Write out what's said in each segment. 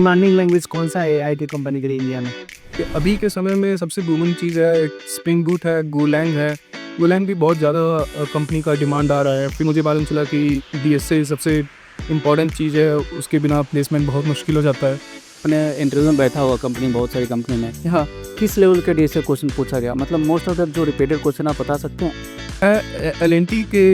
Demanding language कौन सा है आईटी कंपनी के लिए इंडिया में? कि अभी के समय में सबसे बूमिंग चीज़ है, स्प्रिंग बूट है, गोलैंग है। गोलैंग भी बहुत ज़्यादा कंपनी का डिमांड आ रहा है। फिर मुझे मालूम चला कि डीएसए सबसे इम्पोर्टेंट चीज़ है, उसके बिना प्लेसमेंट बहुत मुश्किल हो जाता है। अपने इंटरव्यू में बैठा हुआ कंपनी, बहुत सारी कंपनी में यहाँ किस लेवल के डीएसए क्वेश्चन पूछा गया, मतलब मोस्ट ऑफ द जो रिपीटेड क्वेश्चन आप बता सकते हैं? मैं एल&टी के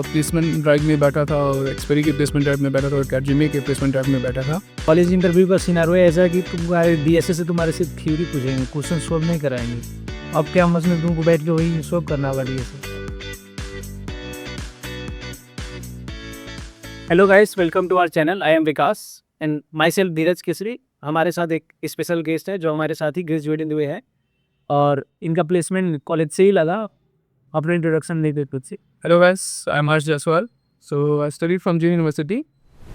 प्लेसमेंट ड्राइव में बैठा था, और एक्सपेरी के प्लेसमेंट ड्राइव में बैठा था, और कैडजिमी के प्लेसमेंट ड्राइव में बैठा था। कॉलेज इंटरव्यू का सिनारो है ऐसा कि तुम्हारे डीएसए से तुम्हारे सिर्फ थ्योरी पूछेंगे, क्वेश्चन सॉल्व नहीं कराएंगे। अब क्या मतलब तुमको बैठ के वही सॉल्व करना होगा DSA. Hello guys, welcome to our channel. I am Vikas and myself Dheeraj Kesari. हमारे साथ एक स्पेशल गेस्ट है जो हमारे साथ ही ग्रेजुएट हुए हैं और इनका प्लेसमेंट कॉलेज से ही लगा। अपना इंट्रोडक्शन दे कुछ से। Hello guys, I am Harsh Jaiswal. So I study from gene university,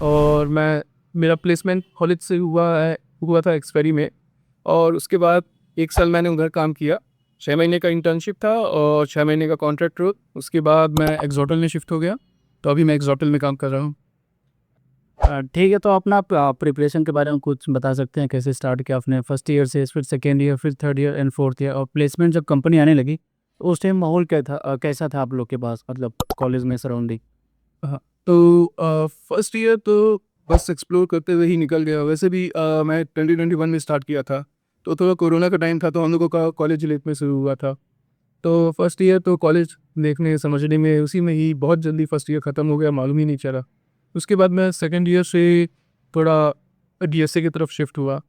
और मेरा प्लेसमेंट कॉलेज से हुआ था एक्सपेरी में। और उसके बाद 1 साल मैंने उधर काम किया। 6 महीने का इंटर्नशिप था और 6 महीने का कॉन्ट्रैक्ट रोल। उसके बाद मैं एक्सोटल में शिफ्ट हो गया, तो अभी मैं एक्सोटल में काम कर रहा हूँ। ठीक है, तो अपना प्रिपरेशन के बारे में कुछ बता सकते हैं? कैसे स्टार्ट किया आपने फर्स्ट ईयर से, फिर सेकेंड ईयर, फिर third year and fourth year, और प्लेसमेंट जब कंपनी आने लगी तो उस टाइम माहौल क्या था, कैसा था आप लोग के पास, मतलब कॉलेज में सराउंडिंग? हाँ, तो फर्स्ट ईयर तो बस एक्सप्लोर करते हुए ही निकल गया। वैसे भी मैं 2021 में स्टार्ट किया था, तो थोड़ा कोरोना का टाइम था, तो हम लोगों का कॉलेज लेट में शुरू हुआ था। तो फर्स्ट ईयर तो कॉलेज देखने समझने में, उसी में ही बहुत जल्दी फर्स्ट ईयर ख़त्म हो गया, मालूम ही नहीं चला। उसके बाद मैं सेकेंड ईयर से थोड़ा डीएसए की तरफ शिफ्ट हुआ,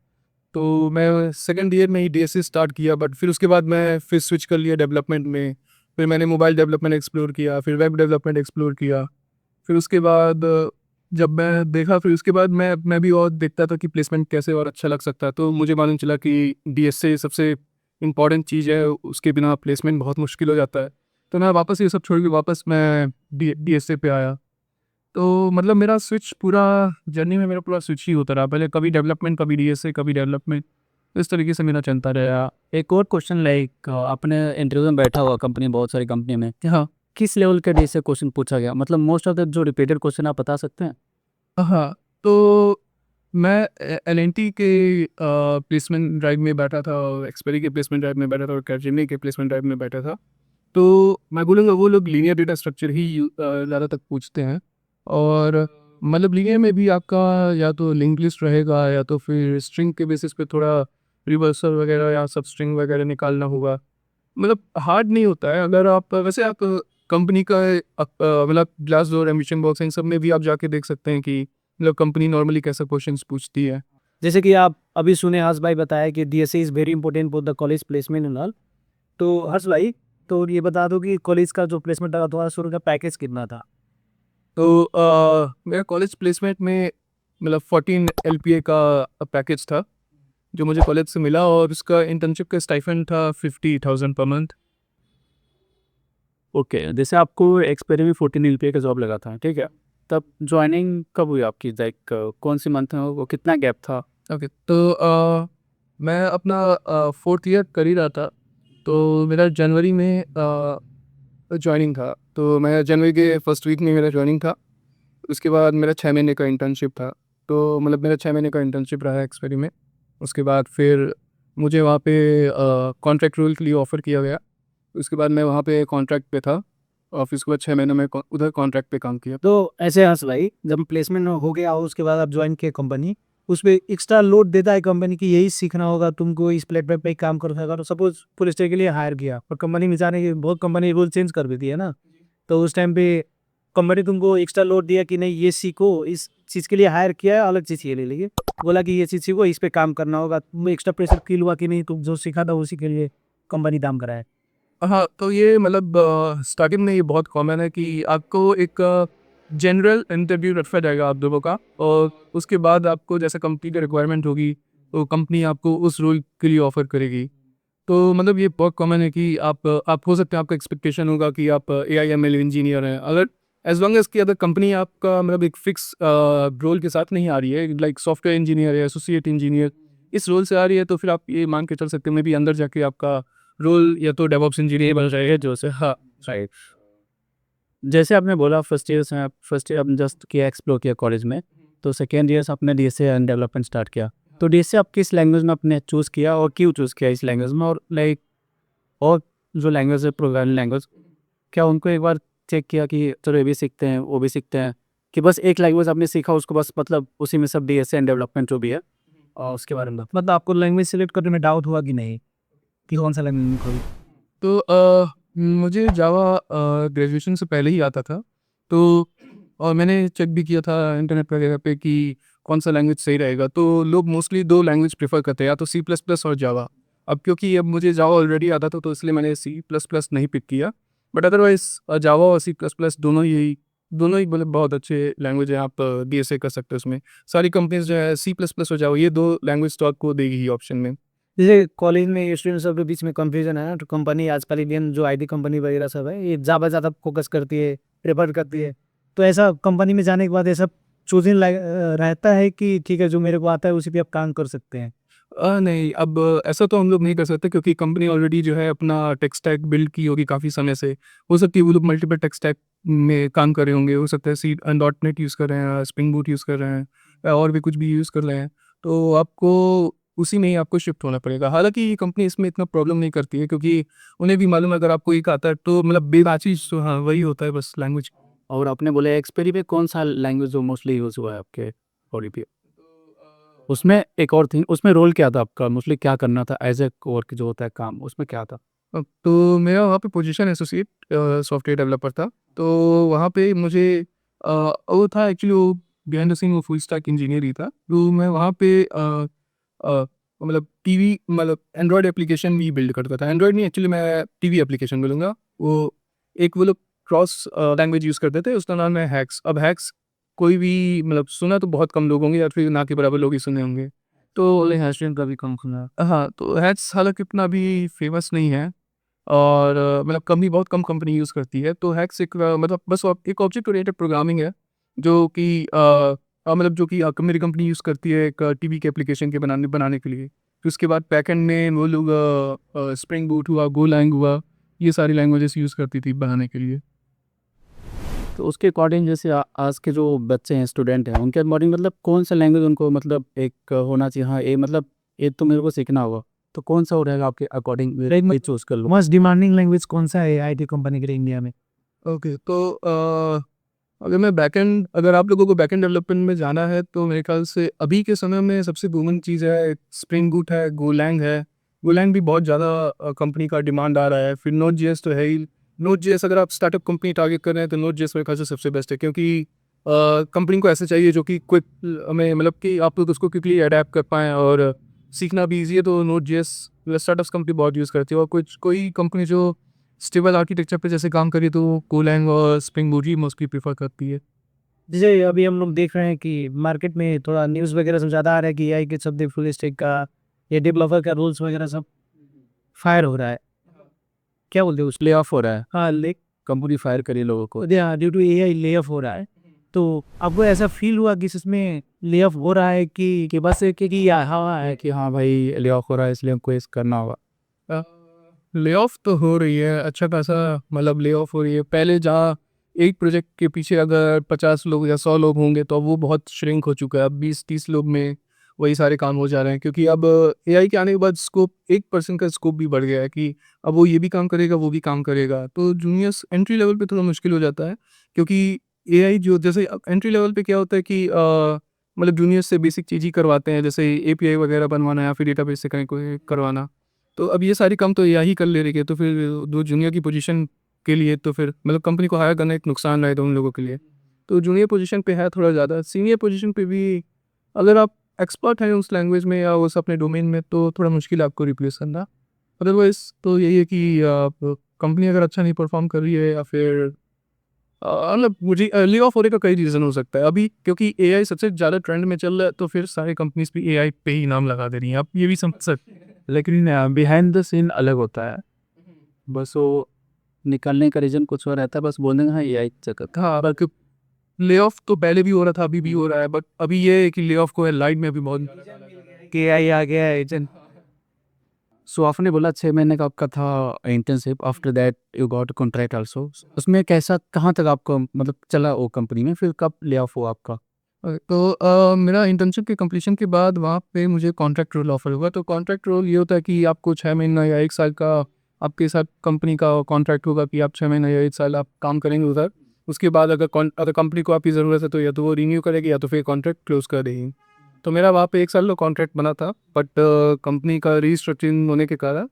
तो मैं सेकेंड ईयर में ही डीएसए स्टार्ट किया। बट फिर उसके बाद मैं फिर स्विच कर लिया डेवलपमेंट में। फिर मैंने मोबाइल डेवलपमेंट एक्सप्लोर किया, फिर वेब डेवलपमेंट एक्सप्लोर किया। फिर उसके बाद जब मैं देखा, फिर उसके बाद मैं भी और देखता था कि प्लेसमेंट कैसे और अच्छा लग सकता है। तो मुझे मालूम चला कि डीएसए सबसे इम्पॉर्टेंट चीज़ है, उसके बिना प्लेसमेंट बहुत मुश्किल हो जाता है। तो मैं वापस ये सब छोड़ के वापस मैं डीएसए पे आया। तो मतलब मेरा स्विच पूरा जर्नी में मेरा पूरा स्विच ही होता रहा, पहले कभी डेवलपमेंट, कभी डीएसए, कभी डेवलपमेंट, इस तरीके से मेरा चलता रहा। एक और क्वेश्चन, लाइक अपने इंटरव्यू में बैठा हुआ कंपनी, बहुत सारी कंपनी में हाँ किस लेवल के डीएसए क्वेश्चन पूछा गया, मतलब मोस्ट ऑफ द जो रिपीटेड क्वेश्चन आप बता सकते हैं? हाँ, तो मैं एल&टी के प्लेसमेंट ड्राइव में बैठा था, और एक्सपेरी के प्लेसमेंट ड्राइव में बैठा था, और कैडजिमी के प्लेसमेंट ड्राइव में बैठा था। तो मैं बोलूँगा वो लोग लीनियर डेटा स्ट्रक्चर ही ज़्यादा तक पूछते हैं। और मतलब लीनियर में भी आपका या तो लिंक लिस्ट रहेगा, या तो फिर स्ट्रिंग के बेसिस पे थोड़ा रिवर्सल वगैरह या सब स्ट्रिंग वगैरह निकालना होगा। मतलब हार्ड नहीं होता है। अगर आप वैसे आप कंपनी का मतलब ग्लासडोर, एम्बिशन बॉक्स, इन सब में भी आप जाके देख सकते हैं कि मतलब कंपनी नॉर्मली कैसा क्वेश्चंस पूछती है। जैसे कि आप अभी सुने हर्ष भाई बताया कि DSA is very important for the college placement and all. तो हर्ष भाई, तो ये बता दो कि कॉलेज का जो प्लेसमेंट था तुम्हारा शुरू का पैकेज कितना था? तो मेरा कॉलेज प्लेसमेंट में मतलब 14 एलपीए का पैकेज था जो मुझे कॉलेज से मिला, और उसका इंटर्नशिप का स्टाइपेंड था 50,000 पर मंथ। ओके, जैसे आपको एक्सपेरी में 14 LPA का जॉब लगा था, ठीक है, तब ज्वाइनिंग कब हुई आपकी, लाइक कौन सी मंथ में, वो कितना गैप था? ओके, तो मैं अपना फोर्थ ईयर कर ही रहा था, तो मेरा जनवरी में ज्वाइनिंग था। तो मैं जनवरी के फर्स्ट वीक में मेरा ज्वाइनिंग था। उसके बाद मेरा 6 महीने का इंटर्नशिप था। तो मतलब मेरा 6 महीने का इंटर्नशिप रहा एक्सपेरी में। उसके बाद फिर मुझे वहाँ पे कॉन्ट्रैक्ट रोल के लिए ऑफ़र किया गया। उसके बाद मैं वहाँ पे कॉन्ट्रैक्ट पे था, और फिर उसके बाद 6 महीने में उधर कॉन्ट्रैक्ट पे काम किया। तो ऐसे हर्ष भाई, जब प्लेसमेंट हो गया हो उसके बाद आप ज्वाइन किए कंपनी, उस पर एक्स्ट्रा लोड देता है कंपनी की यही सीखना होगा तुमको, इस प्लेटफॉर्म पे ही काम कर सका। तो सपोज पुलिस स्टेशन के लिए हायर किया और कंपनी में जाने की बहुत कंपनी रूल चेंज कर देती है ना, तो उस टाइम पे कंपनी तुमको एक्स्ट्रा लोड दिया कि नहीं ये सीखो, इस चीज़ के लिए हायर किया है, अलग चीज़ के लिए लेके बोला कि ये चीज़ सीखो, इस पे काम करना होगा, तुम एक्स्ट्रा प्रेशर फील हुआ कि नहीं तुम जो सीखा था उसी के लिए कंपनी दाम कराए? हाँ, तो ये मतलब स्टार्टिंग में ये बहुत कॉमन है कि आपको एक जनरल इंटरव्यू रखा जाएगा आप लोगों का, और उसके बाद आपको जैसे कंपनी की रिक्वायरमेंट होगी, तो कंपनी आपको उस रोल के लिए ऑफ़र करेगी। तो मतलब ये बहुत कॉमन है कि आप हो सकते हैं, आपका एक्सपेक्टेशन होगा कि आप एआईएमएल इंजीनियर हैं। अगर एज लॉन्ग एज कि अगर कंपनी आपका मतलब एक फिक्स रोल के साथ नहीं आ रही है, लाइक सॉफ्टवेयर इंजीनियर या एसोसिएट इंजीनियर, इस रोल से आ रही है, तो फिर आप ये मान के चल सकते हैं मे भी अंदर जाके आपका रोल या तो डेवऑप्स इंजीनियर बन जाएगा जो से। हाँ, राइट। जैसे आपने बोला फर्स्ट ईयर से, आप फर्स्ट ईयर आपने जस्ट किया, एक्सप्लोर किया कॉलेज में, तो सेकेंड ईयर से आपने डीएसए एंड डेवलपमेंट स्टार्ट किया। तो डीएसए आप किस लैंग्वेज में आपने चूज़ किया और क्यों चूज़ किया इस लैंग्वेज में? और लाइक और जो लैंग्वेज है प्रोग्रामिंग लैंग्वेज, क्या उनको एक बार चेक किया कि चलो ये भी सीखते हैं वो भी सीखते हैं, कि बस एक लैंग्वेज आपने सीखा उसको बस मतलब उसी में सब डीएसए एंड डेवलपमेंट जो भी है और उसके बारे में? मतलब आपको लैंग्वेज सेलेक्ट करने में डाउट हुआ कि नहीं कि कौन सा लैंग्वेज खोलूं? तो मुझे जावा ग्रेजुएशन से पहले ही आता था। तो और मैंने चेक भी किया था इंटरनेट वगैरह पे कि कौन सा लैंग्वेज सही रहेगा। तो लोग मोस्टली 2 लैंग्वेज प्रेफ़र करते हैं, या तो सी प्लस प्लस और जावा। अब क्योंकि अब मुझे जावा ऑलरेडी आता था तो इसलिए मैंने सी प्लस प्लस नहीं पिक किया। बट अदरवाइज़ जावा और सी प्लस प्लस दोनों ही मतलब बहुत अच्छे लैंग्वेज हैं। आप डीएसए कर सकते हो उसमें। सारी कंपनीज़ जो है सी प्लस प्लस और जावा ये 2 लैंग्वेज तो आपको देगी ही ऑप्शन में। जैसे कॉलेज में स्टूडेंट सब के बीच में कंफ्यूजन है ना, तो कंपनी आजकल इंडियन जो आईटी कंपनी वगैरह सब है ये जावा ज़्यादा फोकस करती है, प्रेफर करती है। तो ऐसा कंपनी में जाने के बाद ऐसा चूजिंग रहता है कि ठीक है जो मेरे को आता है उसी पे आप काम कर सकते हैं? नहीं, अब ऐसा तो हम लोग नहीं कर सकते क्योंकि कंपनी ऑलरेडी जो है अपना टेक स्टैक बिल्ड की होगी काफ़ी समय से। हो सकती है वो लोग मल्टीपल टेक स्टैक में काम कर रहे होंगे, हो सकता है सी डॉट नेट यूज़ कर रहे हैं, स्प्रिंग बूट यूज़ कर रहे हैं, या और भी कुछ भी यूज़ कर रहे हैं। तो आपको उसी में ही आपको शिफ्ट होना पड़ेगा। हालाँकि ये कंपनी इसमें इतना प्रॉब्लम नहीं करती है क्योंकि उन्हें भी मालूम है अगर आपको एक आता है तो मतलब बेबाचीज़ तो हाँ, वही होता है बस लैंग्वेज। और आपने बोला एक्सपेरी पे कौन सा लैंग्वेज जो मोस्टली यूज़ हुआ है आपके बॉडी पे? उसमें एक और थिंग, उसमें रोल क्या था आपका? मोस्टली क्या करना था एज़ ए वर्क जो होता है काम, उसमें क्या था? तो मेरा वहाँ पे पोजीशन एसोसिएट सॉफ्टवेयर डेवलपर था। तो वहाँ पे मुझे वो था एक्चुअली वो बिहाइंड द सीन वो फुल स्टैक इंजीनियर ही था। तो मैं वहाँ पे मतलब टीवी मतलब एंड्रॉयड एप्लीकेशन भी बिल्ड करता था। एंड्रॉयड नहीं एक्चुअली मैं टीवी एप्लीकेशन बोलूँगा। वो एक वो लोग क्रॉस लैंग्वेज यूज़ करते थे उसका नाम है हैक्स। अब हैक्स कोई भी मतलब सुना तो बहुत कम लोग होंगे या फिर ना के बराबर लोग ही सुने होंगे। तो बोले हैशटैग का भी कम सुना। हाँ, तो हैट्स हालाँकि इतना भी फ़ेमस नहीं है और मतलब बहुत कम कंपनी यूज़ करती है। तो हैक्स एक मतलब बस एक ऑब्जेक्ट ओरिएंटेड प्रोग्रामिंग है जो कि मतलब जो कि मेरी कंपनी यूज़ करती है एक टीवी के एप्लीकेशन के बनाने के लिए। फिर उसके बाद बैकएंड में वो लोग स्प्रिंग बूट हुआ, गोलैंग हुआ, ये सारी लैंग्वेजेस यूज़ करती थी बनाने के लिए। तो उसके अकॉर्डिंग जैसे आज के जो बच्चे हैं स्टूडेंट हैं उनके अकॉर्डिंग मतलब कौन सा लैंग्वेज उनको मतलब एक होना चाहिए, हाँ ये मतलब ये तो मेरे को सीखना होगा, तो कौन सा हो रहेगा आपके अकॉर्डिंग मैं चूज कर लूँ? मोस्ट डिमांडिंग लैंग्वेज कौन सा है आईटी कंपनी के लिए इंडिया में? ओके, तो अगर आप लोगों को बैकएंड डेवलपमेंट में जाना है तो मेरे ख्याल से अभी के समय में सबसे बूमिंग चीज़ है स्प्रिंग बूट है, गोलैंग है। गोलैंग भी बहुत ज़्यादा कंपनी का डिमांड आ रहा है। फिर नोड जेएस तो है ही। नोड जेएस अगर आप स्टार्टअप कंपनी टारगेट कर रहे हैं तो नोड जेएस मेरे ख्याल से सबसे बेस्ट है क्योंकि कंपनी को ऐसा चाहिए जो कि क्विक हमें मतलब कि आप लोग उसको क्विकली अडेप्ट कर पाएँ और सीखना भी ईजी है। तो नोड जेएस स्टार्टअप्स कंपनी बहुत यूज़ करती है और कोई कंपनी जो स्टेबल आर्किटेक्चर पे जैसे काम करी तो गोलैंग और स्प्रिंग बूट ही मोस्टली प्रेफर करती है। जैसे अभी हम लोग देख रहे हैं कि मार्केट में थोड़ा न्यूज़ वगैरह सब ज़्यादा आ रहा है कि एआई के शब्द फुल स्टैक का या डेवलपर का रोल्स वगैरह सब फायर हो रहा है। क्या बोलते हो उस? ले ऑफ हो रहा है, हाँ, कंपनी फायर करी लोगों को। Due to AI layoff हो रहा है। तो आपको ऐसा फील हुआ कि इसमें ले ऑफ हो रहा है कि बस कि हाँ है कि हाँ भाई ले ऑफ हो रहा है इसलिए हमको इस करना होगा? ले ऑफ तो हो रही है अच्छा खासा मतलब ले ऑफ हो रही है। पहले जहाँ एक प्रोजेक्ट के पीछे अगर 50 लोग या 100 लोग होंगे तो अब वो बहुत श्रिंक हो चुका है। अब 20-30 लोग में वही सारे काम हो जा रहे हैं क्योंकि अब एआई के आने के बाद स्कोप एक पर्सन का स्कोप भी बढ़ गया है कि अब वो ये भी काम करेगा वो भी काम करेगा। तो जूनियर्स एंट्री लेवल पे थोड़ा मुश्किल हो जाता है क्योंकि एआई जो जैसे एंट्री लेवल पे क्या होता है कि मतलब जूनियर्स से बेसिक चीज़ ही करवाते हैं जैसे एपीआई वगैरह बनवाना या फिर डेटाबेस से कहीं कोई करवाना। तो अब ये सारी काम तो एआई ही कर ले रही है तो फिर दो जूनियर की पोजीशन के लिए तो फिर मतलब कंपनी को हायर करना एक नुकसान रहेगा उन लोगों के लिए। तो जूनियर पोजीशन पे है थोड़ा ज़्यादा। सीनियर पोजीशन पे भी अगर आप एक्सपर्ट हैं उस लैंग्वेज में या उस अपने डोमेन में तो थोड़ा मुश्किल है आपको रिप्लेस करना। अदरवाइज़ तो यही है कि कंपनी अगर अच्छा नहीं परफॉर्म कर रही है या फिर मतलब मुझे ले ऑफ होने का कई रीज़न हो सकता है अभी क्योंकि एआई सबसे ज़्यादा ट्रेंड में चल रहा है तो फिर सारी कंपनीज भी एआई पे ही नाम लगा दे रही हैं। आप ये भी समझ सकते हैं। लेकिन बिहाइंड द सीन अलग होता है, बस वो निकलने का रीज़न कुछ और रहता है, बस बोलने का हाँ ये आई चक्कर। हाँ, बल्कि ले ऑफ तो पहले भी हो रहा था, अभी भी हो रहा है, बट अभी ये है कि ले ऑफ को लाइट में अभी बहुत कि एआई आ गया है एजेंट। सो आपने बोला 6 महीने का आपका था internship, after that you got contract also. उसमें कैसा कहाँ तक आपको मतलब चला वो कंपनी में, फिर कब ले ऑफ हुआ आपका? मेरा इंटर्नशिप के कंप्लीशन के बाद वहाँ पे मुझे कॉन्ट्रैक्ट रोल ऑफर हुआ। तो कॉन्ट्रैक्ट रोल ये होता है कि आपको 6 महीना या 1 साल का आपके साथ कंपनी का कॉन्ट्रैक्ट होगा कि आप 6 महीना या 1 साल आप काम करेंगे उधर। उसके बाद अगर कंपनी को आपकी ज़रूरत है तो या तो वो रिन्यू करेगी या तो फिर कॉन्ट्रैक्ट क्लोज़ कर देगी। तो मेरा वहाँ पे 1 साल का कॉन्ट्रैक्ट बना था, बट कंपनी का रीस्ट्रक्चरिंग होने के कारण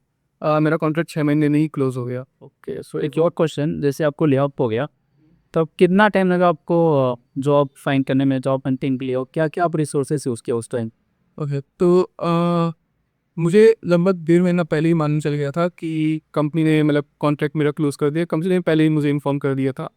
मेरा कॉन्ट्रैक्ट 6 महीने में ही क्लोज़ हो गया। ओके, सो एक और क्वेश्चन, जैसे आपको ले ऑफ हो गया तब कितना टाइम लगा आपको जॉब फाइंड करने में, जॉब हंटिंग के लिए, और क्या क्या आप रिसोर्सेज यूज़ किया उस टाइम? ओके, तो मुझे लगभग 1.5 महीना पहले ही मालूम चल गया था कि कंपनी ने मतलब कॉन्ट्रैक्ट मेरा क्लोज़ कर दिया। कंपनी ने पहले ही मुझे इन्फॉर्म कर दिया था।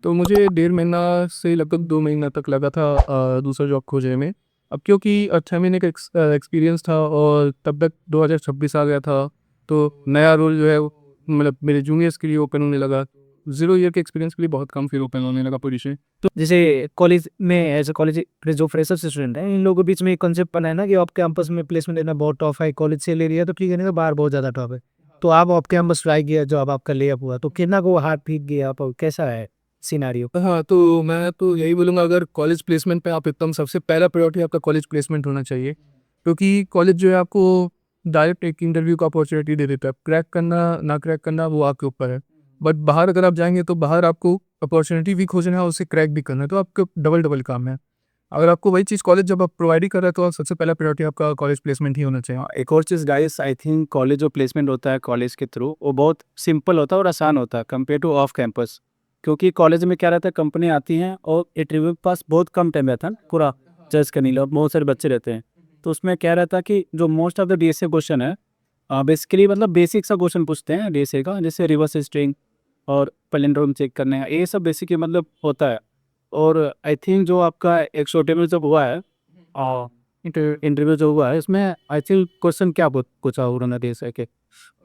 तो मुझे 1.5 महीना से लगभग 2 महीना तक लगा था दूसरा जॉब खोजने में। अब क्योंकि 6 महीने का एक्सपीरियंस था और तब तक 2026 आ गया था, तो नया रोल जो है वो मतलब मेरे जूनियर्स के लिए ओपन होने लगा। 0 ईयर के एक्सपीरियंस के लिए बहुत कम फिर ओपन होने लगा पोजीशन। तो जैसे कॉलेज में एज ए कॉलेज के जो फ्रेशर स्टूडेंट हैं, इन लोगों के बीच में एक कॉन्सेप्ट बना है ना कि ऑफ कैंपस में प्लेसमेंट लेना बहुत टफ है, कॉलेज से ले लिया तो ठीक है, नहीं तो बाहर बहुत ज़्यादा टफ है। तो आप ऑफ कैंपस ट्राई किया, जो अब आपका लेअप हुआ, तो कितना को हाथ फीक गया आप, कैसा है सिनारियो? हाँ, तो मैं तो यही बोलूँगा, अगर कॉलेज प्लेसमेंट पे आप एकदम सबसे पहला प्रायोरिटी आपका कॉलेज प्लेसमेंट होना चाहिए। क्योंकि कॉलेज जो है आपको डायरेक्ट एक इंटरव्यू का अपॉर्चुनिटी दे देता है। क्रैक करना ना क्रैक करना वो आपके ऊपर है। बट बाहर अगर आप जाएँगे तो बाहर आपको अपॉर्चुनिटी भी खोजना है और उसे क्रैक भी करना है, तो आपका डबल काम है। अगर आपको वही चीज़ कॉलेज जब आप प्रोवाइड ही कर रहा है तो सबसे पहला प्रायोरिटी आपका कॉलेज प्लेसमेंट ही होना चाहिए। एक और चीज़ गाइस, आई थिंक कॉलेज जो प्लेसमेंट होता है कॉलेज के थ्रू, वो बहुत सिंपल होता है और आसान होता है कंपेयर टू ऑफ कैंपस। क्योंकि कॉलेज में क्या रहता है, कंपनी आती हैं और इंटरव्यू के पास बहुत कम टाइम रहता है ना, पूरा जज करने के लिए, और बहुत सारे बच्चे रहते हैं। तो उसमें क्या रहता है कि जो most of the DSA question है, बेसिकली मतलब बेसिक सा क्वेश्चन पूछते हैं डीएसए का, जैसे रिवर्स स्ट्रिंग और पैलिंड्रोम चेक करने हैं, ये सब बेसिकली मतलब होता है। और आई थिंक जो आपका एक शॉर्टे में जब हुआ है इंटरव्यू जो हुआ है, इसमें आई थिंक क्वेश्चन क्या पूछा उन्होंने डीएसए के?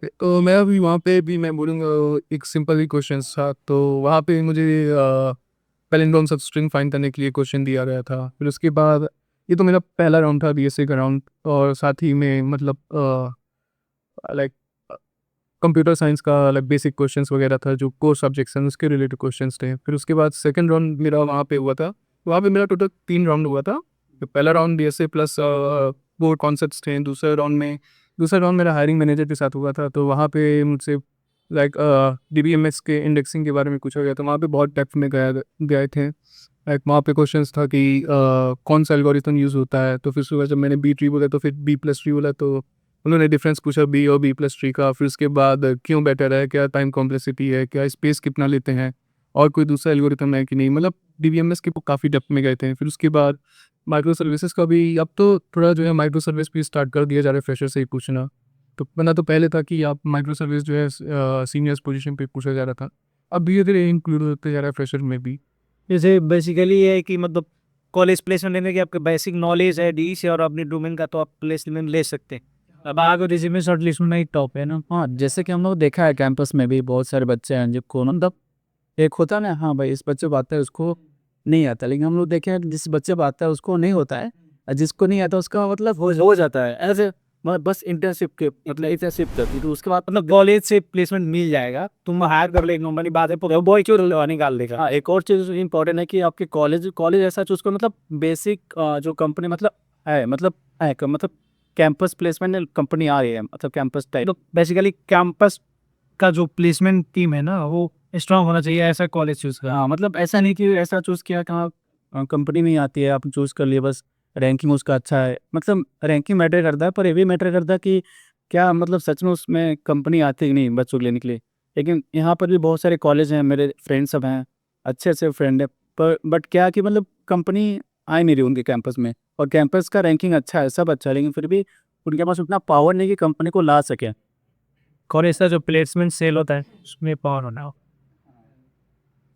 तो मैं अभी वहाँ पे भी मैं बोलूँगा एक सिंपल ही क्वेश्चन था। तो वहाँ पे मुझे पैलिंड्रोम सब स्ट्रिंग फाइंड करने के लिए क्वेश्चन दिया गया था। फिर उसके बाद ये तो मेरा पहला राउंड था बीएससी का राउंड, और साथ ही में मतलब लाइक कंप्यूटर साइंस का लाइक बेसिक क्वेश्चन्स वगैरह था, जो कोर सब्जेक्ट्स हैं उसके रिलेटेड क्वेश्चंस थे। फिर उसके बाद सेकंड राउंड मेरा वहाँ पे हुआ था। वहाँ पे मेरा टोटल 3 राउंड हुआ था। तो पहला round BSc plus core concepts थे। दूसरा राउंड मेरा हायरिंग मैनेजर के साथ हुआ था। तो वहाँ पे मुझसे लाइक डीबीएमएस के इंडेक्सिंग के बारे में पूछा गया था। वहाँ पे बहुत डेप्थ में गए थे। लाइक वहाँ पे क्वेश्चंस था कि कौन सा एल्गोरिथम यूज़ होता है। तो फिर सुबह जब मैंने बी ट्री बोला तो फिर बी प्लस ट्री बोला, तो उन्होंने डिफरेंस पूछा बी और बी प्लस ट्री का। फिर उसके बाद क्यों बेटर है, क्या टाइम कॉम्प्लेक्सिटी है, क्या स्पेस कितना लेते हैं, और कोई दूसरा एल्गोरिथम है कि नहीं। मतलब डीबीएमएस के काफ़ी डेप्थ में गए थे। फिर उसके बाद माइक्रो सर्विसेज का भी अब तो थोड़ा जो है माइक्रो सर्विस भी स्टार्ट कर दिया जा रहा है फ्रेशर से ही पूछना। तो वरना तो पहले था कि आप माइक्रो सर्विस जो है सीनियर्स पोजीशन पे पूछा जा रहा था। अब धीरे धीरे इंक्लूड होते जा रहा है फ्रेशर में भी। जैसे बेसिकली ये है कि मतलब कॉलेज प्लेसमेंट लेने की आपके बेसिक नॉलेज है डी से और अपने डोमेन का, तो आप प्लेसमेंट ले सकते हैं। अब आगे रिज्यूमे शॉर्ट लिस्ट में ही टॉप है ना। हाँ, जैसे कि हम लोग देखा है कैंपस में भी बहुत सारे बच्चे हैं जिनको मतलब एक होता है ना, हाँ भाई इस बच्चे को आता है उसको नहीं आता, लेकिन हम लोग देखे हैं जिस बच्चे को आता है उसको नहीं होता है, और जिसको नहीं आता उसका मतलब हो जाता है ऐसे, बस इंटर्नशिप के मतलब इंटर्नशिप करती तो उसके बाद मतलब कॉलेज से प्लेसमेंट मिल जाएगा, तुम हायर कर ले, नॉर्मली बात है, बॉय क्यों निकाल देगा। हाँ, एक और चीज़ इंपॉर्टेंट है कि आपके कॉलेज ऐसा चूज करो मतलब बेसिक जो कंपनी मतलब कैंपस प्लेसमेंट कंपनी आ रही है, मतलब कैंपस टाइप। तो बेसिकली कैंपस का जो प्लेसमेंट टीम है ना, वो स्ट्रांग होना चाहिए, ऐसा कॉलेज चूज करना। हाँ, मतलब ऐसा नहीं कि ऐसा चूज़ किया कहाँ कंपनी नहीं आती है आप चूज़ कर लिए बस, रैंकिंग उसका अच्छा है, मतलब रैंकिंग मैटर करता है, पर ये भी मैटर करता है कि क्या मतलब सच में उसमें कंपनी आती है कि नहीं बच्चों को लेने के लिए। लेकिन यहाँ पर भी बहुत सारे कॉलेज हैं, मेरे फ्रेंड सब हैं, अच्छे अच्छे फ्रेंड हैं, पर बट क्या कि मतलब कंपनी आ ही नहीं रही उनके कैंपस में, और कैंपस का रैंकिंग अच्छा है, सब अच्छा है, लेकिन फिर भी उनके पास उतना पावर नहीं कि कंपनी को ला सके। कॉलेज का जो प्लेसमेंट सेल होता है उसमें पावर होना हो।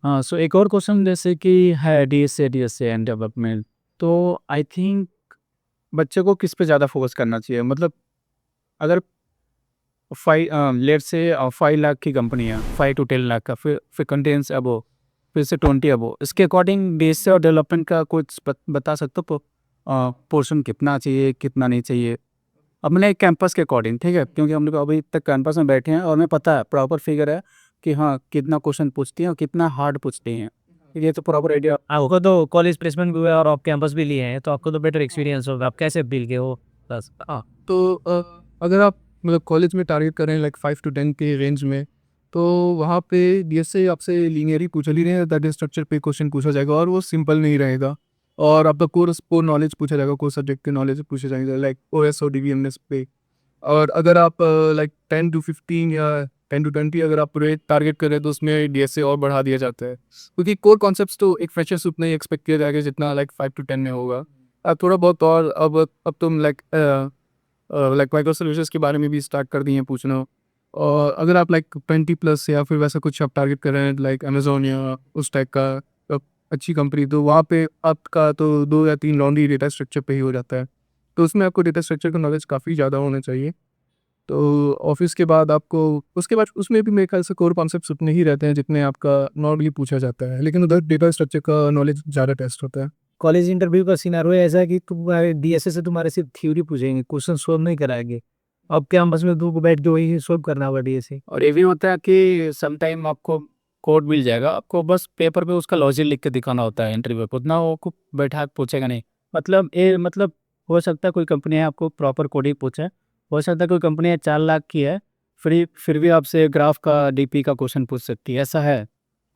हाँ, सो एक और क्वेश्चन जैसे कि है डीएसए एंड डेवलपमेंट, तो आई थिंक बच्चे को किस पे ज़्यादा फोकस करना चाहिए, मतलब अगर 5 लाख की कंपनी है, 5 to 10 लाख का, फिर कंटेंस अबो, फिर से 20 अबो, इसके अकॉर्डिंग डीएसए और डेवलपमेंट का कुछ बता सकते हो पोर्शन कितना चाहिए कितना नहीं चाहिए अपने कैंपस के अकॉर्डिंग, ठीक है? क्योंकि हम लोग अभी तक कैंपस में बैठे हैं और हमें पता है प्रॉपर फिगर है कि हाँ कितना क्वेश्चन पूछती हैं और कितना हार्ड पूछती हैं। ये तो प्रॉपर आइडिया। आपको तो कॉलेज प्लेसमेंट भी हुआ और आप कैंपस भी लिए हैं, तो आपको तो बेटर एक्सपीरियंस होगा। आप कैसे फील किए हो बस? हाँ, तो अगर आप मतलब कॉलेज में टारगेट कर रहे हैं लाइक 5 to 10 के रेंज में, तो वहाँ पे डीएसए आपसे लीनियर ही पूछा नहीं रहेगा, डाटा स्ट्रक्चर पे क्वेश्चन पूछा जाएगा और वो सिंपल नहीं रहेगा। और आपका कोर नॉलेज पूछा जाएगा, कोर सब्जेक्ट के नॉलेज पूछा जाएगा लाइक ओएस और डीबीएमएस पे। और अगर आप लाइक 10 to 15 या 10 to 20 अगर आप रेट टारगेट कर रहे हैं, तो उसमें डीएसए और बढ़ा दिया जाता है, क्योंकि कोर कॉन्सेप्ट्स तो एक फ्रेशर्स उतना ही एक्सपेक्ट किया जाएगा जितना लाइक 5 to 10 में होगा। अब थोड़ा बहुत और अब तुम लाइक माइक्रो सर्विसेज के बारे में भी स्टार्ट कर दिए हैं पूछना। और अगर आप लाइक 20+ या फिर वैसा कुछ आप टारगेट कर रहे हैं लाइक अमेजोन या उस टाइप का अच्छी कंपनी, तो वहाँ पे आपका तो 2 या 3 राउंड ही डेटा स्ट्रक्चर पे ही हो जाता है। तो उसमें आपको डेटा स्ट्रक्चर का नॉलेज काफ़ी ज़्यादा होना चाहिए। तो ऑफिस के बाद आपको उसके बाद उसमें भी मेरे ख्याल से कोर कॉन्सेप्ट्स उतने ही रहते हैं जितने आपका नॉर्मली पूछा जाता है, लेकिन उधर डेटा स्ट्रक्चर का नॉलेज ज़्यादा टेस्ट होता है। कॉलेज इंटरव्यू का सिनारो ऐसा है कि तुम्हारे डीएसए से तुम्हारे सिर्फ थ्योरी पूछेंगे, क्वेश्चन सोल्व नहीं कराएंगे। अब कैंपस में दो को बैठ के वही सोल्व करना होगा डीएसए। और ये भी होता है कि समटाइम आपको कोड मिल जाएगा, आपको बस पेपर पे उसका लॉजिक लिख के दिखाना होता है इंटरव्यू पे, उतना वो को बैठा के पूछेगा नहीं। मतलब हो सकता है कोई कंपनी है आपको प्रॉपर कोडिंग पूछे, हो सकता है कोई कंपनी है 4 लाख की है, फिर भी आपसे ग्राफ का डीपी का क्वेश्चन पूछ सकती है। ऐसा है,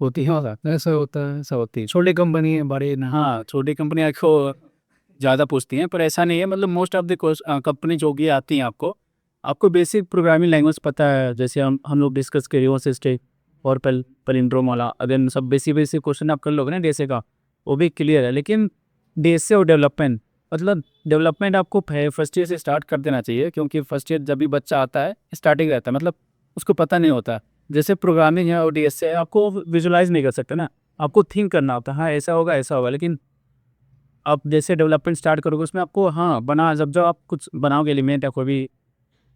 होती है होगा, ऐसा होता है। ऐसा होती है। छोटी कंपनी है, बड़े ना। हाँ, छोटी कंपनियाँ को ज़्यादा पूछती हैं, पर ऐसा नहीं है। मतलब मोस्ट ऑफ द कंपनी जो भी आती हैं आपको बेसिक प्रोग्रामिंग लैंग्वेज पता है, जैसे हम लोग डिस्कस कर रिवर्स स्टेप और पैलिंड्रोम वाला, अगर सब बेसिक क्वेश्चन आप कर लोगे ना डीएसए का, वो भी क्लियर है। लेकिन डीएसए और डेवलपमेंट, मतलब डेवलपमेंट आपको फर्स्ट ईयर से स्टार्ट कर देना चाहिए, क्योंकि फर्स्ट ईयर जब भी बच्चा आता है स्टार्टिंग रहता है, मतलब उसको पता नहीं होता। जैसे प्रोग्रामिंग है और डीएसए है, आपको विजुलाइज नहीं कर सकते ना, आपको थिंक करना होता है, हाँ ऐसा होगा ऐसा होगा। लेकिन आप जैसे डेवलपमेंट स्टार्ट करोगे उसमें आपको हाँ जब आप कुछ बनाओगे एलिमेंट या कोई भी,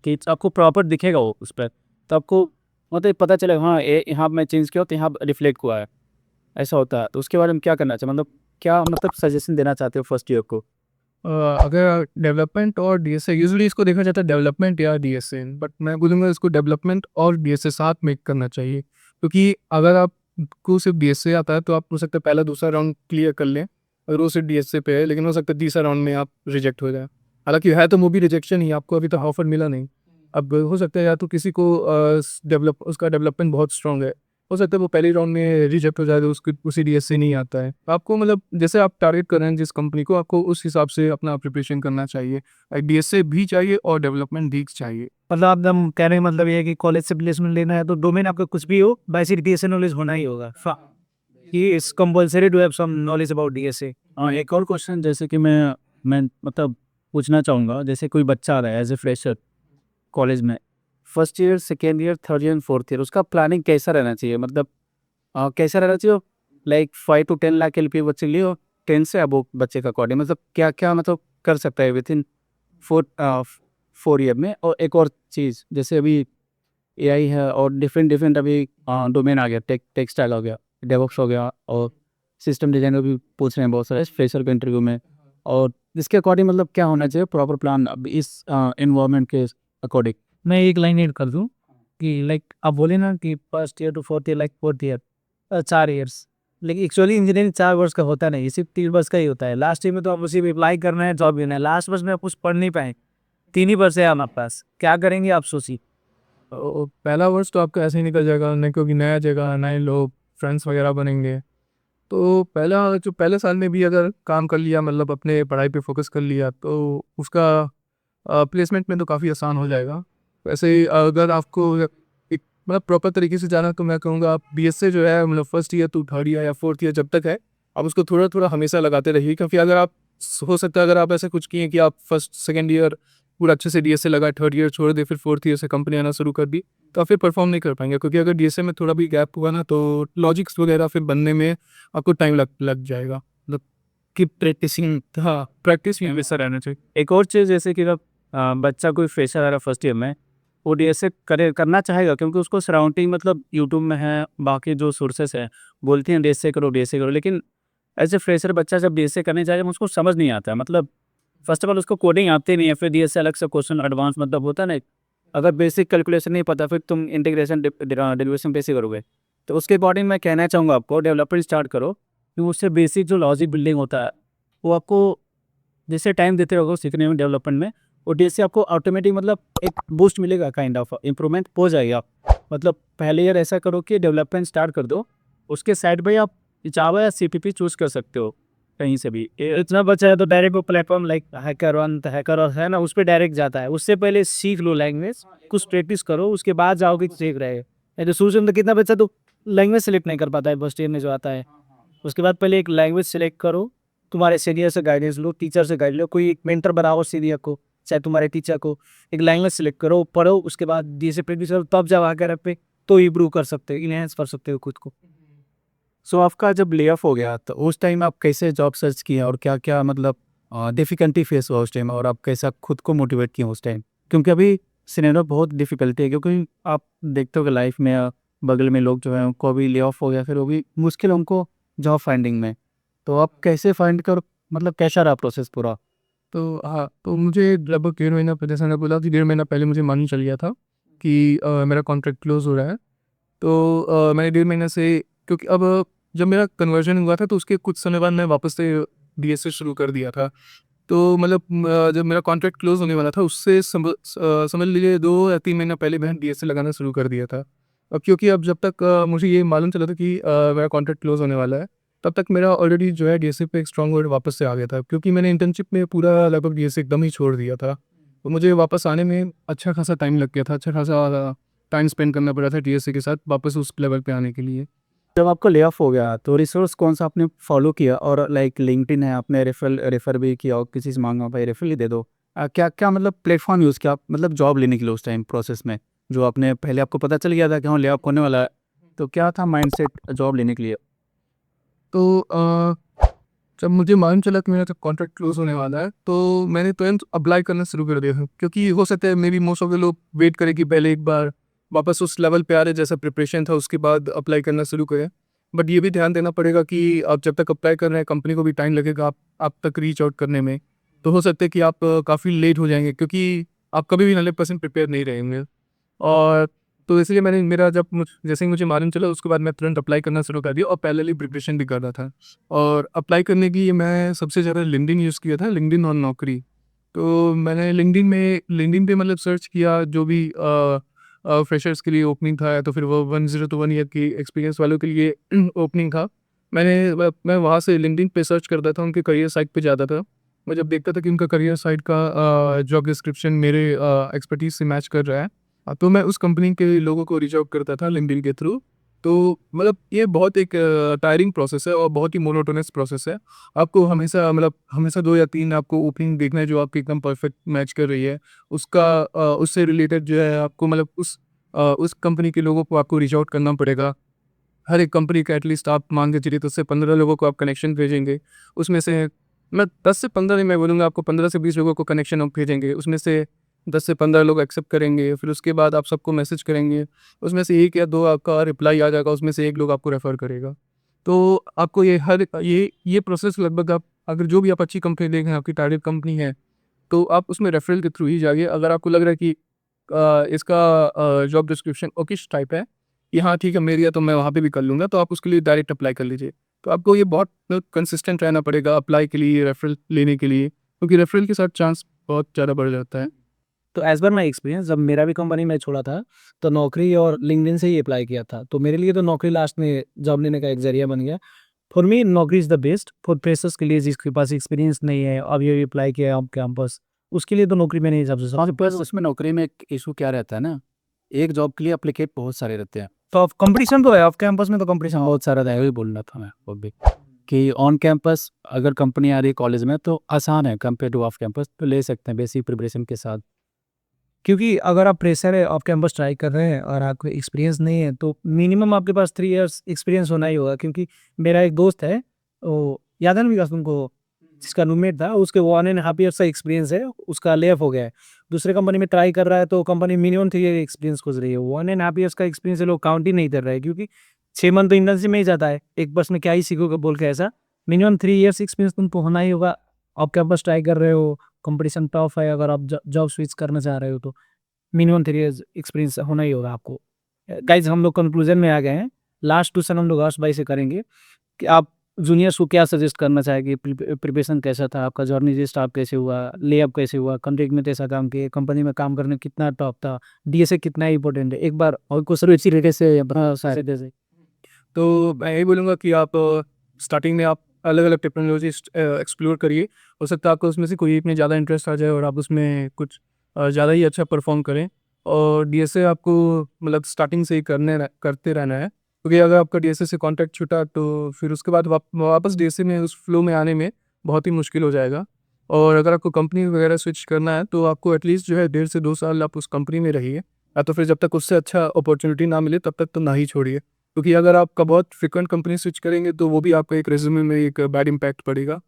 कि आपको प्रॉपर दिखेगा वो उस पर, तो आपको मतलब पता चलेगा हाँ यहाँ मैं चेंज किया तो यहाँ रिफ्लेक्ट हुआ है, ऐसा होता है। तो उसके बारे में क्या करना चाहिए, मतलब सजेशन देना चाहते हो फर्स्ट ईयर को? अगर डेवलपमेंट और डीएसए, यूजुअली इसको देखा जाता है डेवलपमेंट या डीएसए, बट मैं बोलूँगा इसको डेवलपमेंट और डीएसए साथ में करना चाहिए, क्योंकि अगर आपको सिर्फ डीएसए आता है तो आप हो सकता है पहला दूसरा राउंड क्लियर कर लें, अगर वो सिर्फ डीएसए पे है, लेकिन हो सकता है तीसरा राउंड में आप रिजेक्ट हो जाए। हालांकि है तो वो भी रिजेक्शन ही, आपको अभी तक ऑफर मिला नहीं। अब हो सकता है या तो किसी को उसका डेवलपमेंट बहुत स्ट्रांग है, हो सकता है वो पहले राउंड में रिजेक्ट हो जाए, तो उसकी उसी डीएसए नहीं आता है। आपको मतलब जैसे आप टारगेट कर रहे हैं जिस कंपनी को, आपको उस हिसाब से अपना प्रिपरेशन करना चाहिए। डीएसए भी चाहिए और डेवलपमेंट भी चाहिए। मतलब आप दम कहने का मतलब ये है कि कॉलेज से प्लेसमेंट लेना है तो डोमेन आपका कुछ भी हो, बेसिक डीएसए नॉलेज होना ही होगा। कि it's compulsory to have some knowledge about DSA. हाँ, एक और क्वेश्चन जैसे कि मैं मतलब पूछना चाहूँगा, जैसे कोई बच्चा आ रहा है एज ए फ्रेशर कॉलेज में, first year, second year, third year, fourth year, उसका प्लानिंग कैसा रहना चाहिए? मतलब कैसा रहना चाहिए, लाइक 5 to 10 लाख एलपी बच्चे के लिए, और 10 से अबो बच्चे का अकॉर्डिंग मतलब क्या क्या मतलब कर सकता है विद इन 4 ईयर में? और एक और चीज़, जैसे अभी एआई है और डिफरेंट अभी डोमेन आ गया, टेक्सटाइल हो गया, डेवऑप्स हो गया, और सिस्टम डिजाइनर भी पूछ रहे हैं बहुत सारे फ्रेशर के इंटरव्यू में। और इसके अकॉर्डिंग मतलब क्या होना चाहिए प्रॉपर प्लान अब इस इन्वायरमेंट के अकॉर्डिंग? मैं एक लाइन ऐड कर दूं कि लाइक आप बोले ना कि first year to fourth year, like fourth year 4 years, लेकिन एक्चुअली इंजीनियरिंग 4 वर्ष का होता नहीं, सिर्फ 3 वर्ष का ही होता है। लास्ट ईयर में तो आप उसी में अप्लाई करना है, जॉब लेना है। लास्ट वर्ष में आप कुछ पढ़ नहीं पाए, 3 ही वर्ष है हमारे पास, क्या करेंगे आप सोचिए। पहला वर्ष तो आपका ऐसे ही निकल जाएगा नहीं, क्योंकि नया जगह, नए लोग, फ्रेंड्स वगैरह बनेंगे। तो पहले साल में भी अगर काम कर लिया, मतलब अपने पढ़ाई पे फोकस कर लिया, तो उसका प्लेसमेंट में तो काफ़ी आसान हो जाएगा। वैसे ही अगर आपको एक मतलब प्रॉपर तरीके से जाना, तो मैं कहूँगा आप बीएसए जो है, मतलब first year to third year या फोर्थ ईयर जब तक है, आप उसको थोड़ा थोड़ा हमेशा लगाते रहिए। क्योंकि अगर आप हो सकता है अगर आप ऐसा कुछ किए कि आप फर्स्ट सेकेंड ईयर पूरा अच्छे से डीएसए लगा, थर्ड ईयर छोड़ दे, फिर फोर्थ ईयर से कंपनी आना शुरू कर दी, तो आप फिर परफॉर्म नहीं कर पाएंगे। क्योंकि अगर डीएसए में थोड़ा भी गैप हुआ ना, तो लॉजिक्स वगैरह फिर बनने में आपको टाइम लग जाएगा। मतलब कि प्रैक्टिसिंग, हाँ प्रैक्टिस में हमेशा रहना चाहिए। एक और चीज़, जैसे कि जब बच्चा कोई फ्रेशर आ रहा है फर्स्ट ईयर में, वो डीएसए करना चाहेगा, क्योंकि उसको सराउंडिंग मतलब यूट्यूब में है, बाकी जो सोर्सेस हैं बोलती हैं डीएसए करो, लेकिन एज ए फ्रेशर बच्चा जब डीएसए करने जाए, उसको समझ नहीं आता है। मतलब फर्स्ट ऑफ ऑल उसको कोडिंग आती नहीं है, फिर डीएसए अलग से क्वेश्चन एडवांस मतलब होता है ना, अगर बेसिक कैलकुलेशन नहीं पता, फिर तुम इंटीग्रेशन डेरिवेशन कैसे करोगे? तो उसके अकॉर्डिंग मैं कहना चाहूँगा आपको डेवलपमेंट स्टार्ट करो, क्योंकि उससे बेसिक जो लॉजिक बिल्डिंग होता है वो आपको जैसे टाइम देते रहोगे सीखने में, डेवलपमेंट में, और जैसे आपको ऑटोमेटिक मतलब एक बूस्ट मिलेगा, काइंड ऑफ इम्प्रूवमेंट हो जाएगी आप। मतलब पहले ईयर ऐसा करो कि डेवलपमेंट स्टार्ट कर दो, उसके साइड बाई आप जावा या सीपीपी चूज कर सकते हो कहीं से भी। इतना बचा है तो डायरेक्ट वो platform like hacker one, hacker और है ना, उस पर डायरेक्ट जाता है। उससे पहले सीख लो लैंग्वेज, कुछ प्रैक्टिस करो, उसके बाद जाओगे सीख रहे हैं। नहीं तो शुरू से तो कितना बच्चा तो लैंग्वेज सेलेक्ट नहीं कर पाता है फर्स्ट ईयर में जो आता है। उसके बाद पहले एक लैंग्वेज सेलेक्ट करो, तुम्हारे सीनियर से गाइडेंस लो, टीचर से गाइड लो, कोई एक मेंटर बनाओ सीनियर को, चाहे तुम्हारे टीचर को। एक लैंग्वेज सेलेक्ट करो, पढ़ो, उसके बाद जैसे प्रैक्टिस करो, तब जब आकर पे तो इम्प्रूव कर सकते हो, इनहेंस कर सकते हो खुद को। सो आपका जब ले ऑफ हो गया तो उस टाइम आप कैसे जॉब सर्च किया और क्या क्या मतलब डिफ़िकल्टी फेस हुआ उस टाइम, और आप कैसा खुद को मोटिवेट किया उस टाइम? क्योंकि अभी सिनेरियो बहुत डिफ़िकल्टी है, क्योंकि आप देखते हो कि लाइफ में बगल में लोग जो हैं उनको अभी ले ऑफ हो गया, फिर वो भी मुश्किल उनको जॉब फाइंडिंग में। तो आप कैसे फाइंड कर, मतलब कैसा रहा प्रोसेस पूरा? तो हाँ, तो मुझे लगभग 1.5 महीना पहले, जैसा मैंने बोला कि 1.5 महीना पहले मुझे मालूम चल गया था कि मेरा कॉन्ट्रैक्ट क्लोज़ हो रहा है। तो मैंने 1.5 महीने से, क्योंकि अब जब मेरा कन्वर्जन हुआ था तो उसके कुछ समय बाद मैं वापस से डीएसए शुरू कर दिया था। तो मतलब जब मेरा कॉन्ट्रैक्ट क्लोज़ होने वाला था उससे समझ लीजिए 2 या 3 महीना पहले मैंने डीएसए लगाना शुरू कर दिया था। अब क्योंकि अब जब तक मुझे ये मालूम चला था कि मेरा कॉन्ट्रैक्ट क्लोज़ होने वाला है, तब तक मेरा ऑलरेडी जो है डीएसए पे एक स्ट्रॉन्ग होल्ड वापस से आ गया था, क्योंकि मैंने इंटर्नशिप में पूरा लगभग डीएसए एकदम ही छोड़ दिया था। तो मुझे वापस आने में अच्छा खासा टाइम लग गया था, अच्छा खासा टाइम स्पेंड करना पड़ा था डीएसए के साथ वापस उस लेवल पे आने के लिए। जब आपको ले ऑफ हो गया तो रिसोर्स कौन सा आपने फॉलो किया? और लाइक लिंक्डइन है, आपने रेफर भी किया, और किसी से मांगा भाई रेफर ही दे दो, क्या क्या मतलब प्लेटफॉर्म यूज़ किया आप, मतलब जॉब लेने के लिए उस टाइम प्रोसेस में? जो आपने पहले आपको पता चल गया था कि हाँ ले ऑफ होने वाला है, तो क्या था माइंडसेट जॉब लेने के लिए? तो जब मुझे मालूम चला कि मेरा जब कॉन्ट्रैक्ट क्लोज़ होने वाला है, तो मैंने तुरंत अप्लाई करना शुरू कर दिया था, क्योंकि हो सकता है may be most of the लोग वेट करें कि पहले एक बार वापस उस लेवल पे आ रहे जैसा प्रिपरेशन था, उसके बाद अप्लाई करना शुरू करें। बट ये भी ध्यान देना पड़ेगा कि आप जब तक अप्लाई कर रहे हैं, कंपनी को भी टाइम लगेगा आप तक रीच आउट करने में। तो हो सकता है कि आप काफ़ी लेट हो जाएँगे, क्योंकि आप कभी भी 100% प्रिपेयर नहीं रहेंगे। और तो इसलिए मैंने मेरा जब जैसे ही मुझे मालूम चला उसके बाद मैं तुरंत अप्लाई करना शुरू कर दिया, और पैरेलली प्रिपरेशन भी कर रहा था। और अप्लाई करने के लिए मैं सबसे ज़्यादा लिंक्डइन यूज़ किया था, लिंक्डइन और नौकरी। तो मैंने लिंक्डइन पे मतलब सर्च किया, जो भी फ्रेशर्स के लिए ओपनिंग था, या तो फिर वो 10 to 1 ईयर की एक्सपीरियंस वालों के लिए ओपनिंग था। मैं वहाँ से लिंक्डइन पे सर्च करता था, उनके करियर साइट पे जाता था। मैं जब देखता था कि उनका करियर साइट का जॉब डिस्क्रिप्शन मेरे एक्सपर्टीज़ से मैच कर रहा है, तो मैं उस कंपनी के लोगों को रीच आउट करता था लिंक्डइन के थ्रू। तो मतलब ये बहुत एक टायरिंग प्रोसेस है और बहुत ही मोनोटोनस प्रोसेस है। आपको हमेशा 2 या 3 आपको ओपनिंग देखना है जो आपकी एकदम परफेक्ट मैच कर रही है। उससे रिलेटेड जो है आपको मतलब उस कंपनी के लोगों को आपको रीच आउट करना पड़ेगा। हर एक कंपनी का एटलीस्ट आप मान के चलिए तो उससे 15 लोगों को आप कनेक्शन भेजेंगे। उसमें से मैं 10 से 15 नहीं, मैं बोलूँगा आपको 15 से 20 लोगों को कनेक्शन आप भेजेंगे। उसमें से 10 से 15 लोग एक्सेप्ट करेंगे, फिर उसके बाद आप सबको मैसेज करेंगे। उसमें से 1 या 2 आपका रिप्लाई आ जाएगा, उसमें से 1 लोग आपको रेफ़र करेगा। तो आपको ये प्रोसेस लगभग आप अगर जो भी आप अच्छी कंपनी देख रहे हैं, आपकी टारगेट कंपनी है, तो आप उसमें रेफ़रल के थ्रू ही जाइए। अगर आपको लग रहा है कि इसका जॉब डिस्क्रिप्शन ओकिश टाइप है कि हाँ ठीक है मेरी है, तो मैं वहाँ पे भी कर लूँगा, तो आप उसके लिए डायरेक्ट अप्लाई कर लीजिए। तो आपको ये बहुत कंसिस्टेंट रहना पड़ेगा अप्लाई के लिए, रेफ़रल लेने के लिए, क्योंकि रेफ़रल के साथ चांस बहुत ज़्यादा बढ़ जाता है। तो एज़ पर माई एक्सपीरियंस जब मेरा भी कंपनी मैं छोड़ा था, तो नौकरी और लिंक्डइन से ही अप्लाई किया था। तो मेरे लिए तो नौकरी लास्ट में जॉब लेने का एक ज़रिया बन गया। फॉर मी नौकरी is the best, for freshers के लिए जिसके पास एक्सपीरियंस नहीं है, अब ये अप्लाई किया है ऑन कैंपस, उसके लिए तो नौकरी मेरे हिसाब से सबसे बस बेस्ट। उसमें नौकरी में एक इशू क्या रहता है ना, एक जॉब के लिए एप्लीकेट बहुत सारे रहते हैं। तो अब कॉम्पिटिशन तो है, ऑफ कैंपस में तो कॉम्पिटिशन बहुत बहुत सारा रहेगा, वही बोलना था मैं वो भी, कि ऑन कैंपस अगर कंपनी आ रही है कॉलेज में तो आसान है कंपेयर टू ऑफ कैंपस, तो ले सकते हैं बेसिक प्रिपरेशन के साथ। क्योंकि अगर आप फ्रेशर है, ऑफ कैंपस ट्राई कर रहे हैं और आपको एक्सपीरियंस नहीं है, तो मिनिमम आपके पास 3 इयर्स एक्सपीरियंस होना ही होगा। क्योंकि मेरा एक दोस्त है, वो याद है ना विकास तुमको, जिसका रूममेट था, उसके 1.5 ईयर्स का एक्सपीरियंस है, उसका ले ऑफ हो गया है। दूसरे कंपनी में ट्राई कर रहा है, तो कंपनी मिनिमम 3 ईयर एक्सपीरियंस खोज रही है। 1.5 ईयर्स का एक्सपीरियंस लोग काउंट ही नहीं कर रहे हैं, क्योंकि 6 मंथ तो इंटर्नशिप में ही जाता है, 1 वर्ष में क्या ही सीखोगे बोल के ऐसा। मिनिमम 3 इयर्स एक्सपीरियंस तुमको होना ही होगा। ऑफ कैंपस ट्राई कर रहे हो, कंपटीशन टफ है, अगर आप जॉब स्विच करना चाह रहे हो तो मिनिमम 3 इयर्स एक्सपीरियंस होना ही होगा आपको। गाइस हम लोग कंक्लूजन में आ गए हैं। लास्ट क्वेश्चन हम लोग हर्ष भाई से करेंगे कि आप जूनियर्स को क्या सजेस्ट करना चाहेंगे? प्रिपरेशन कैसा था आपका? जर्नी स्टार्ट कैसे हुआ? लेअप कैसे हुआ? कॉन्ट्रैक्ट में कैसा काम किए? कंपनी में काम करने में कितना टफ था? डीएसए कितना इंपॉर्टेंट है? एक बार और कुछ इसी तरीके से अपना सारे जैसे तो मैं यही बोलूँगा कि आप स्टार्टिंग में आप अलग-अलग टेक्नोलॉजी एक्सप्लोर करिए। हो सकता है आपको उसमें से कोई एक में ज़्यादा इंटरेस्ट आ जाए और आप उसमें कुछ ज़्यादा ही अच्छा परफ़ॉर्म करें। और डीएसए आपको मतलब स्टार्टिंग से ही करते रहना है, क्योंकि अगर आपका डीएसए से कॉन्टैक्ट छूटा तो फिर उसके बाद वापस डीएसए में उस फ्लो में आने में बहुत ही मुश्किल हो जाएगा। और अगर आपको कंपनी वगैरह स्विच करना है तो आपको एटलीस्ट जो है 1.5 से 2 साल आप उस कंपनी में रहिए, या तो फिर जब तक उससे अच्छा अपॉर्च्युनिटी ना मिले तब तक तो ना ही छोड़िए। क्योंकि अगर आपका बहुत फ्रीक्वेंट कंपनी स्विच करेंगे तो वो भी आपका एक रिज्यूमे में एक बैड इम्पैक्ट पड़ेगा।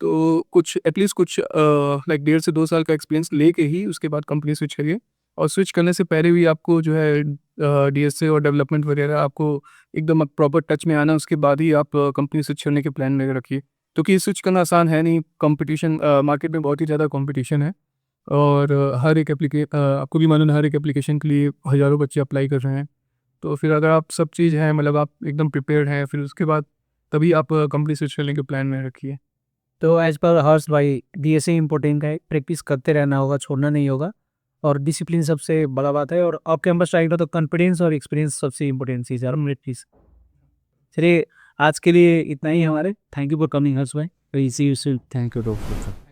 तो कुछ एटलीस्ट कुछ लाइक 1.5 से 2 साल का एक्सपीरियंस लेके ही उसके बाद कंपनी स्विच करिए। और स्विच करने से पहले भी आपको जो है डीएसए और डेवलपमेंट वगैरह आपको एकदम प्रॉपर टच में आना, उसके बाद ही आप कंपनी स्विच करने के प्लान में रखिए। क्योंकि स्विच करना आसान है नहीं, कॉम्पिटिशन मार्केट में बहुत ही ज़्यादा कॉम्पिटिशन है। और हर एक आपको भी मालूम है हर एक एप्लीकेशन के लिए हज़ारों बच्चे अप्लाई कर रहे हैं। तो फिर अगर आप सब चीज़ हैं, मतलब आप एकदम प्रिपेयर्ड हैं, फिर उसके बाद तभी आप कंपनी स्विच करने के प्लान में रखिए। तो एज पर हर्ष भाई, डीएसए इंपॉर्टेंट है, प्रैक्टिस करते रहना होगा, छोड़ना नहीं होगा। और डिसिप्लिन सबसे बड़ा बात है, और ऑफ कैंपस ट्राइंग तो कॉन्फिडेंस और एक्सपीरियंस सबसे इंपॉर्टेंट चीज़ है, और मेरी चीज़। चलिए, आज के लिए इतना ही हमारे। Thank you for coming Harsh भाई। See you soon. Thank you doctor.